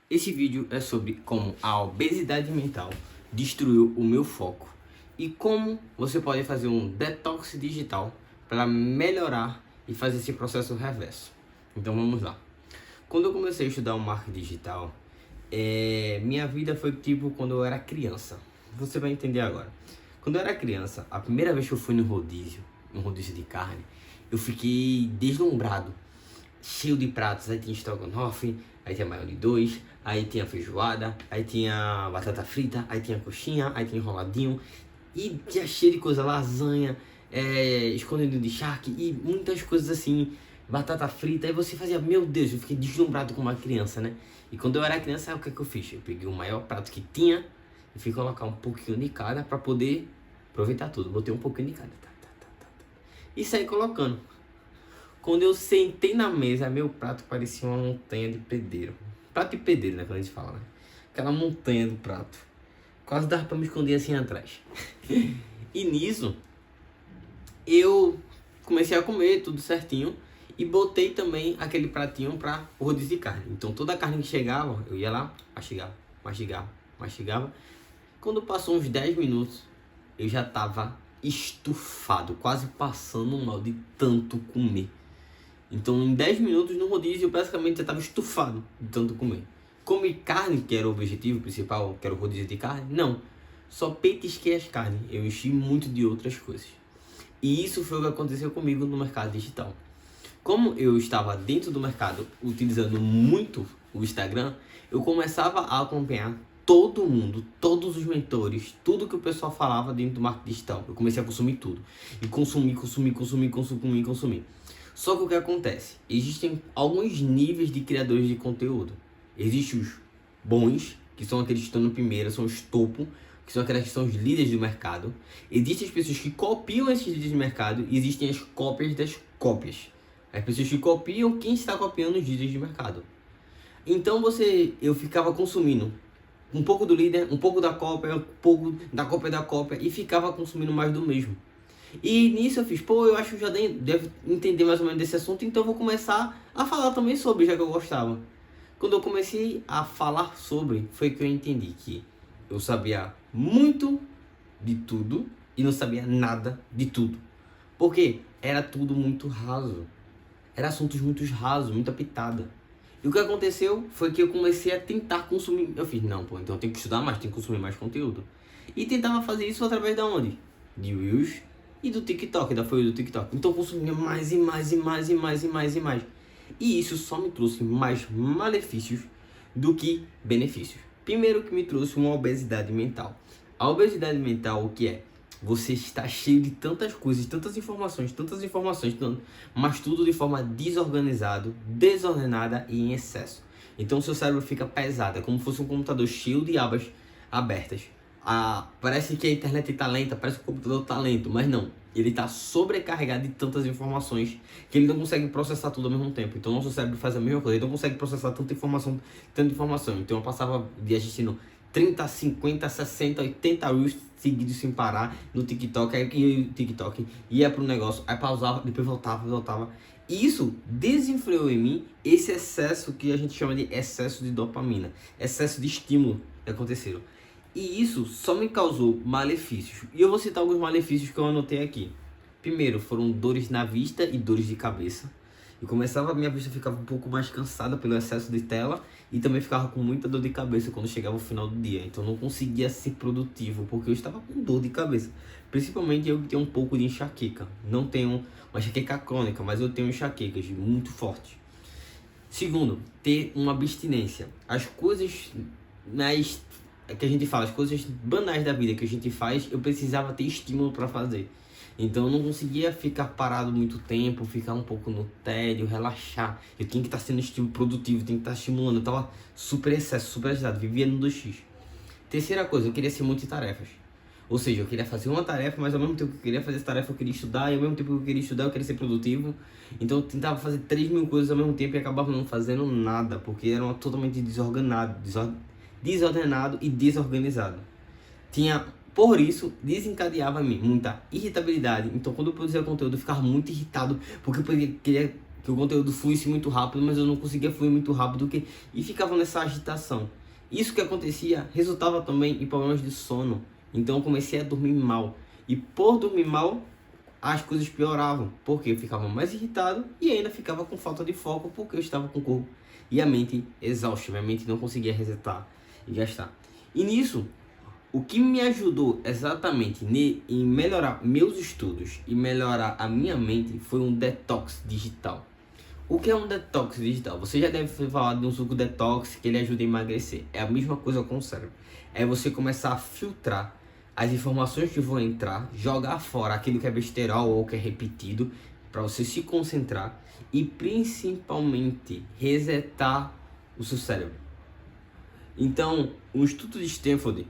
Esse vídeo é sobre como a obesidade mental destruiu o meu foco e como você pode fazer um detox digital para melhorar e fazer esse processo reverso. Então vamos lá. Quando eu comecei a estudar o marketing digital, minha vida foi tipo quando eu era criança. Você vai entender agora. Quando eu era criança, a primeira vez que eu fui no rodízio, um rodízio de carne, eu fiquei deslumbrado, cheio de pratos. Aí tinha estrogonofe, aí tinha baião de dois, aí tinha feijoada, aí tinha batata frita, aí tinha coxinha, aí tinha enroladinho e tinha cheio de coisa, lasanha, escondidinho de charque e muitas coisas assim, batata frita. Aí você fazia, meu Deus, eu fiquei deslumbrado como uma criança, né? E quando eu era criança, o que é que eu fiz? Eu peguei o maior prato que tinha e fui colocar um pouquinho de cada para poder aproveitar tudo. Botei um pouquinho de cada, e saí colocando. Quando eu sentei na mesa, meu prato parecia uma montanha de pedreiro. Prato de pedreiro, né? Quando a gente fala, né? Aquela montanha do prato. Quase dava pra me esconder assim atrás. E nisso, eu comecei a comer tudo certinho. E botei também aquele pratinho pra o rodízio de carne. Então toda a carne que chegava, eu ia lá, mastigava. Quando passou uns 10 minutos, eu já tava estufado, quase passando mal de tanto comer. Então em 10 minutos no rodízio eu basicamente já estava estufado de tanto comer. Comi carne, que era o objetivo principal, que era o rodízio de carne? Não. Só petisquei as carnes. Eu enchi muito de outras coisas. E isso foi o que aconteceu comigo no mercado digital. Como eu estava dentro do mercado utilizando muito o Instagram, eu começava a acompanhar todo mundo, todos os mentores, tudo que o pessoal falava dentro do marketing digital. Eu comecei a consumir tudo. E consumir. Só que o que acontece? Existem alguns níveis de criadores de conteúdo. Existem os bons, que são aqueles que estão no primeiro, são os topo, que são aquelas que são os líderes do mercado. Existem as pessoas que copiam esses líderes do mercado e existem as cópias das cópias. As pessoas que copiam quem está copiando os líderes de mercado. Então eu ficava consumindo um pouco do líder, um pouco da cópia, um pouco da cópia e ficava consumindo mais do mesmo. E nisso eu fiz, eu acho que já devo entender mais ou menos desse assunto, então eu vou começar a falar também sobre, já que eu gostava. Quando eu comecei a falar sobre, foi que eu entendi que eu sabia muito de tudo e não sabia nada de tudo. Porque era tudo muito raso. Era assuntos muito rasos, muita pitada. E o que aconteceu foi que eu comecei a tentar consumir. Eu fiz, não, então eu tenho que estudar mais, tenho que consumir mais conteúdo. E tentava fazer isso através da onde? De Reels e do TikTok, da folha do TikTok. Então eu consumia mais e mais. E isso só me trouxe mais malefícios do que benefícios. Primeiro que me trouxe uma obesidade mental. A obesidade mental, o que é? Você está cheio de tantas coisas, tantas informações, mas tudo de forma desorganizada, desordenada e em excesso. Então seu cérebro fica pesado, é como se fosse um computador cheio de abas abertas. Parece que a internet está lenta, parece que o computador está lento, mas não. Ele está sobrecarregado de tantas informações que ele não consegue processar tudo ao mesmo tempo. Então nosso cérebro faz a mesma coisa, ele não consegue processar tanta informação. Então eu passava o dia assistindo 30, 50, 60, 80 reels seguidos sem parar no TikTok, aí o TikTok ia pro negócio, aí pausava, depois voltava. E isso desenfreou em mim esse excesso que a gente chama de excesso de dopamina, excesso de estímulo que aconteceram. E isso só me causou malefícios. E eu vou citar alguns malefícios que eu anotei aqui. Primeiro, foram dores na vista e dores de cabeça. Minha vista ficava um pouco mais cansada pelo excesso de tela e também ficava com muita dor de cabeça quando chegava o final do dia. Então não conseguia ser produtivo porque eu estava com dor de cabeça. Principalmente eu que tenho um pouco de enxaqueca. Não tenho uma enxaqueca crônica, mas eu tenho enxaquecas muito fortes. Segundo, ter uma abstinência. As coisas que a gente fala, as coisas banais da vida que a gente faz, eu precisava ter estímulo para fazer. Então eu não conseguia ficar parado muito tempo, ficar um pouco no tédio, relaxar. Eu tinha que estar sendo produtivo, tinha que estar estimulando. Eu tava super excesso, super agitado, vivia no 2x. Terceira coisa, eu queria ser multitarefas. Ou seja, eu queria fazer uma tarefa, mas ao mesmo tempo que eu queria fazer essa tarefa, eu queria estudar. E ao mesmo tempo que eu queria estudar, eu queria ser produtivo. Então eu tentava fazer 3.000 coisas ao mesmo tempo e acabava não fazendo nada, porque era totalmente desordenado e desorganizado. Por isso, desencadeava em mim muita irritabilidade. Então, quando eu produzia conteúdo, eu ficava muito irritado, porque eu queria que o conteúdo fluísse muito rápido, mas eu não conseguia fluir muito rápido e ficava nessa agitação. Isso que acontecia resultava também em problemas de sono. Então eu comecei a dormir mal. E por dormir mal, as coisas pioravam, porque eu ficava mais irritado e ainda ficava com falta de foco, porque eu estava com o corpo e a mente exausta. Minha mente não conseguia resetar e gastar. E nisso, o que me ajudou exatamente em melhorar meus estudos e melhorar a minha mente foi um detox digital. O que é um detox digital? Você já deve ter falado de um suco detox que ele ajuda a emagrecer. É a mesma coisa com o cérebro. É você começar a filtrar as informações que vão entrar, jogar fora aquilo que é besterol ou que é repetido, para você se concentrar e principalmente resetar o seu cérebro. Então, um estudo de Stanford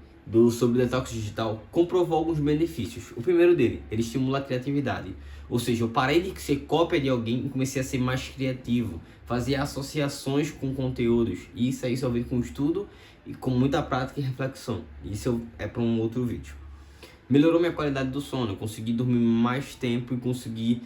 sobre detox digital comprovou alguns benefícios. O primeiro dele, ele estimula a criatividade. Ou seja, eu parei de ser cópia de alguém e comecei a ser mais criativo, fazer associações com conteúdos. E isso aí só vem com estudo e com muita prática e reflexão. Isso é para um outro vídeo. Melhorou minha qualidade do sono, eu consegui dormir mais tempo e consegui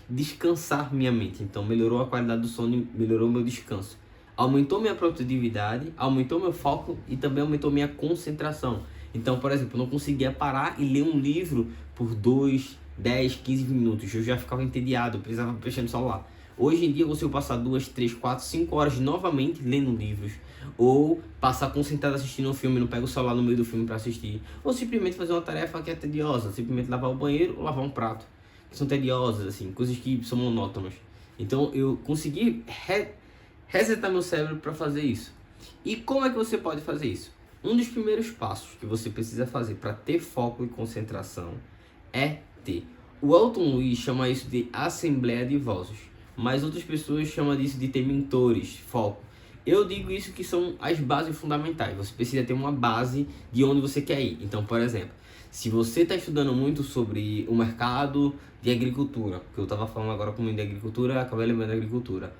descansar minha mente. Então melhorou a qualidade do sono e melhorou meu descanso. Aumentou minha produtividade, aumentou meu foco e também aumentou minha concentração. Então, por exemplo, eu não conseguia parar e ler um livro por 2, 10, 15 minutos. Eu já ficava entediado, eu precisava mexer no celular. Hoje em dia eu consigo passar 2, 3, 4, 5 horas novamente lendo livros. Ou passar concentrado assistindo um filme, não pego o celular no meio do filme para assistir. Ou simplesmente fazer uma tarefa que é tediosa, simplesmente lavar o banheiro ou lavar um prato. Que são tediosas, assim, coisas que são monótonas. Então eu consegui resetar meu cérebro para fazer isso. E como é que você pode fazer isso? Um dos primeiros passos que você precisa fazer para ter foco e concentração é ter. O Elton Luiz chama isso de assembleia de vozes, mas outras pessoas chamam disso de ter mentores, foco. Eu digo isso que são as bases fundamentais. Você precisa ter uma base de onde você quer ir. Então, por exemplo, se você está estudando muito sobre o mercado de agricultura, que eu estava falando agora comigo de agricultura, acabei lembrando da agricultura.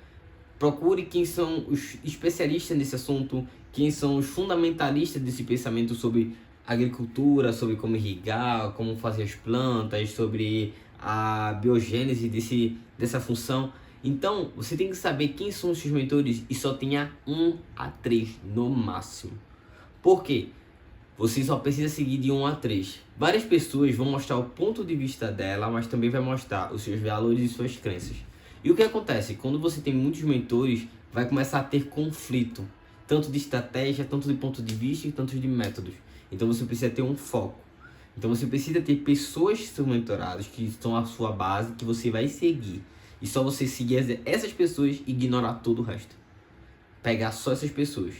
Procure quem são os especialistas nesse assunto, quem são os fundamentalistas desse pensamento sobre agricultura, sobre como irrigar, como fazer as plantas, sobre a biogênese dessa função. Então, você tem que saber quem são os seus mentores e só tenha 1 a 3 no máximo. Por quê? Você só precisa seguir de 1 a 3. Várias pessoas vão mostrar o ponto de vista dela, mas também vai mostrar os seus valores e suas crenças. E o que acontece? Quando você tem muitos mentores, vai começar a ter conflito, tanto de estratégia, tanto de ponto de vista e tanto de métodos. Então você precisa ter um foco. Então você precisa ter pessoas que são mentoradas, que estão à sua base, que você vai seguir. E só você seguir essas pessoas e ignorar todo o resto. Pegar só essas pessoas.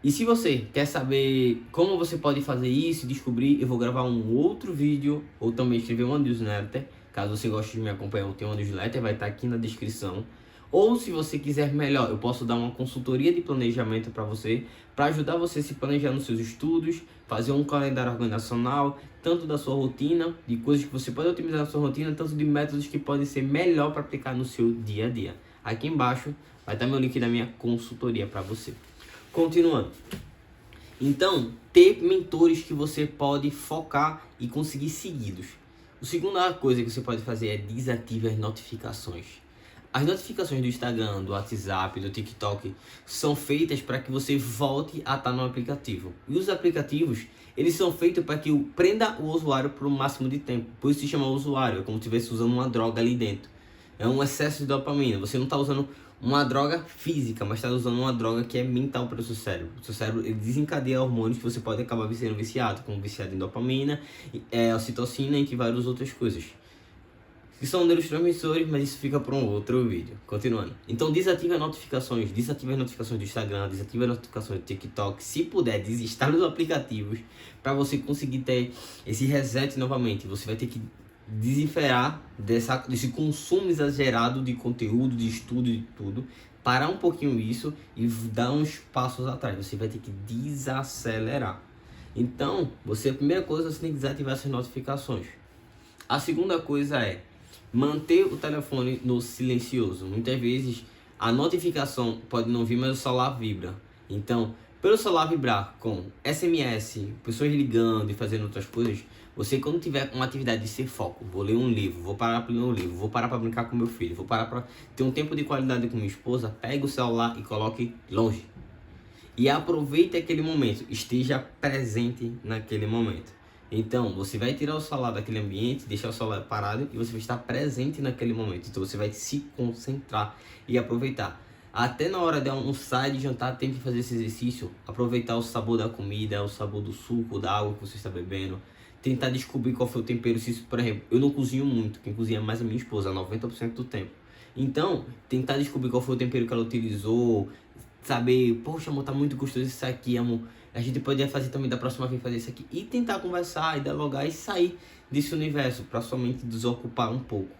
E se você quer saber como você pode fazer isso e descobrir, eu vou gravar um outro vídeo ou também escrever uma newsletter. Caso você goste de me acompanhar, eu tenho uma newsletter, vai estar aqui na descrição. Ou se você quiser melhor, eu posso dar uma consultoria de planejamento para você, para ajudar você a se planejar nos seus estudos, fazer um calendário organizacional, tanto da sua rotina, de coisas que você pode otimizar na sua rotina, tanto de métodos que podem ser melhor para aplicar no seu dia a dia. Aqui embaixo vai estar meu link da minha consultoria para você. Continuando. Então, ter mentores que você pode focar e conseguir seguidos. A segunda coisa que você pode fazer é desative as notificações. As notificações do Instagram, do WhatsApp, do TikTok são feitas para que você volte a estar no aplicativo. E os aplicativos, eles são feitos para que prenda o usuário por um máximo de tempo. Por isso se chama usuário, é como se estivesse usando uma droga ali dentro. É um excesso de dopamina. Você não está usando uma droga física, mas está usando uma droga que é mental para o seu cérebro. O seu cérebro ele desencadeia hormônios que você pode acabar sendo viciado, como viciado em dopamina, ocitocina, entre várias outras coisas. Que são neurotransmissores, mas isso fica para um outro vídeo. Continuando. Então desative as notificações do Instagram, desative as notificações do TikTok. Se puder, desinstale os aplicativos para você conseguir ter esse reset novamente. Você vai ter que desenferrar desse consumo exagerado de conteúdo, de estudo, de tudo, parar um pouquinho isso e dar uns passos atrás. Você vai ter que desacelerar. Então, a primeira coisa, você tem que desativar essas notificações. A segunda coisa é manter o telefone no silencioso. Muitas vezes a notificação pode não vir, mas o celular vibra. Então, Pelo celular vibrar com SMS, pessoas ligando e fazendo outras coisas, você quando tiver uma atividade de ser foco, vou ler um livro, vou parar para ler um livro, vou parar para brincar com meu filho, vou parar para ter um tempo de qualidade com minha esposa, pegue o celular e coloque longe. E aproveite aquele momento, esteja presente naquele momento. Então, você vai tirar o celular daquele ambiente, deixar o celular parado e você vai estar presente naquele momento. Então, você vai se concentrar e aproveitar. Até na hora de almoçar e de jantar, tente fazer esse exercício. Aproveitar o sabor da comida, o sabor do suco, da água que você está bebendo. Tentar descobrir qual foi o tempero. Se isso, por exemplo, eu não cozinho muito, quem cozinha mais é minha esposa, 90% do tempo. Então, tentar descobrir qual foi o tempero que ela utilizou, saber, poxa, amor, tá muito gostoso isso aqui, amor. A gente poderia fazer também da próxima vez fazer isso aqui. E tentar conversar e dialogar e sair desse universo para sua mente desocupar um pouco.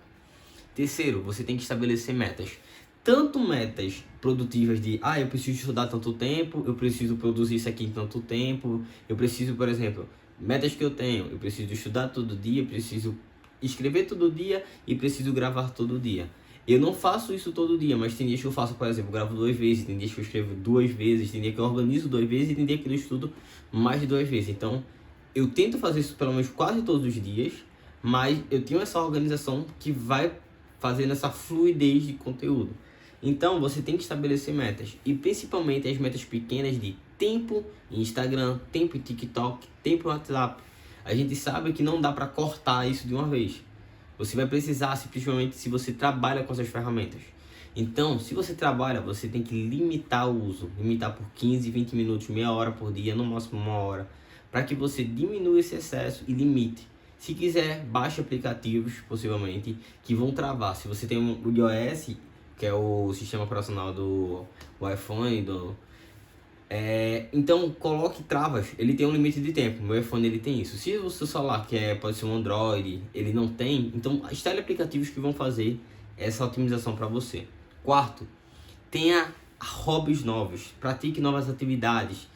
Terceiro, você tem que estabelecer metas. Tanto metas produtivas de, eu preciso estudar tanto tempo, eu preciso produzir isso aqui em tanto tempo, eu preciso, por exemplo, metas que eu tenho, eu preciso estudar todo dia, eu preciso escrever todo dia e preciso gravar todo dia. Eu não faço isso todo dia, mas tem dias que eu faço, por exemplo, eu gravo 2 vezes, tem dias que eu escrevo 2 vezes, tem dia que eu organizo 2 vezes e tem dia que eu estudo mais de 2 vezes. Então, eu tento fazer isso pelo menos quase todos os dias, mas eu tenho essa organização que vai fazendo essa fluidez de conteúdo. Então, você tem que estabelecer metas, e principalmente as metas pequenas de tempo em Instagram, tempo em TikTok, tempo em WhatsApp. A gente sabe que não dá para cortar isso de uma vez. Você vai precisar simplesmente se você trabalha com essas ferramentas. Então, se você trabalha, você tem que limitar o uso. Limitar por 15, 20 minutos, meia hora por dia, no máximo 1 hora. Para que você diminua esse excesso e limite. Se quiser, baixe aplicativos, possivelmente, que vão travar. Se você tem o iOS, que é o sistema operacional do iPhone, então coloque travas, ele tem um limite de tempo, meu iPhone ele tem isso. Se o seu celular pode ser um Android, ele não tem, então instale aplicativos que vão fazer essa otimização para você. Quarto, tenha hobbies novos, pratique novas atividades,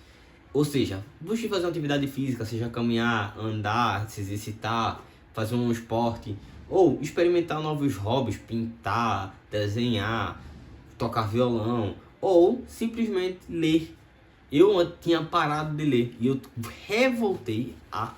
ou seja, busque fazer uma atividade física, seja caminhar, andar, se exercitar, fazer um esporte, ou experimentar novos hobbies, pintar, desenhar, tocar violão, ou simplesmente ler. Eu tinha parado de ler e eu revoltei a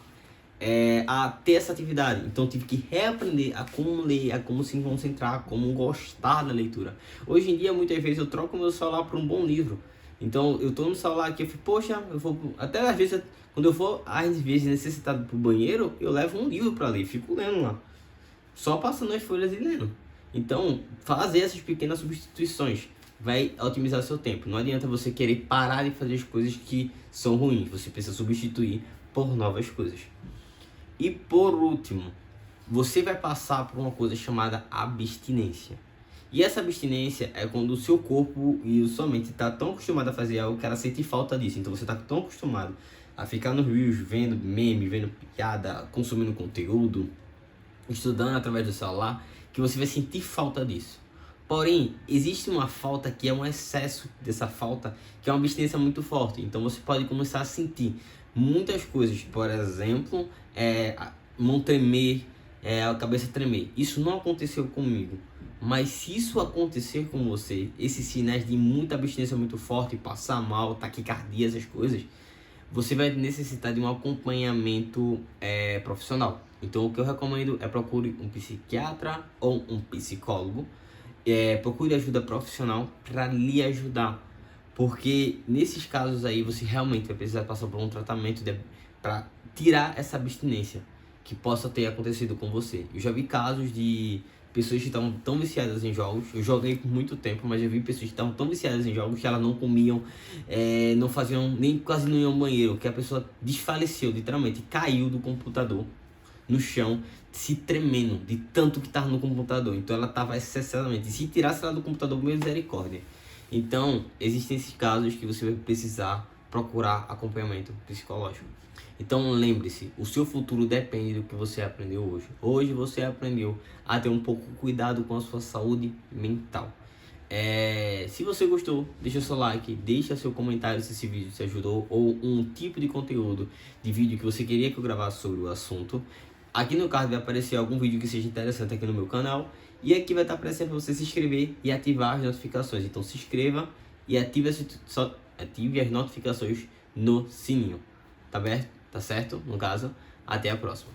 ter essa atividade. Então tive que reaprender a como ler, a como se concentrar, a como gostar da leitura. Hoje em dia, muitas vezes, eu troco meu celular por um bom livro. Então eu tô no celular aqui, eu fico, poxa, eu vou... Até às vezes, quando eu for, às vezes, necessitado pro banheiro, eu levo um livro para ler, fico lendo lá. Só passando as folhas e lendo. Então, fazer essas pequenas substituições vai otimizar seu tempo. Não adianta você querer parar de fazer as coisas que são ruins. Você precisa substituir por novas coisas. E por último, você vai passar por uma coisa chamada abstinência. E essa abstinência é quando o seu corpo e a sua mente está tão acostumado a fazer algo que ela sente falta disso. Então você está tão acostumado a ficar nos Reels, vendo meme, vendo piada, consumindo conteúdo, estudando através do celular, que você vai sentir falta disso. Porém, existe uma falta que é um excesso dessa falta, que é uma abstinência muito forte. Então você pode começar a sentir muitas coisas, por exemplo, mão tremer, a cabeça tremer. Isso não aconteceu comigo, mas se isso acontecer com você, esses sinais de muita abstinência muito forte, passar mal, taquicardia, essas coisas, você vai necessitar de um acompanhamento profissional. Então o que eu recomendo é procure um psiquiatra ou um psicólogo. Procure ajuda profissional para lhe ajudar, porque nesses casos aí você realmente vai precisar passar por um tratamento para tirar essa abstinência que possa ter acontecido com você. Eu já vi casos de pessoas que estavam tão viciadas em jogos. Eu joguei por muito tempo, mas já vi pessoas que estavam tão viciadas em jogos que elas não comiam, não faziam, nem quase não iam ao banheiro, que a pessoa desfaleceu, literalmente, caiu do computador no chão, se tremendo de tanto que estava no computador. Então ela estava excessivamente, se tirasse ela do computador, misericórdia. Então existem esses casos que você vai precisar procurar acompanhamento psicológico. Então lembre-se, o seu futuro depende do que você aprendeu hoje. Hoje você aprendeu a ter um pouco cuidado com a sua saúde mental. Se você gostou, deixa seu like, deixa seu comentário se esse vídeo te ajudou, ou um tipo de conteúdo de vídeo que você queria que eu gravasse sobre o assunto. Aqui no card vai aparecer algum vídeo que seja interessante aqui no meu canal, e aqui vai estar aparecendo para você se inscrever e ativar as notificações. Então se inscreva e ative ative as notificações no sininho. Tá certo? No caso, até a próxima.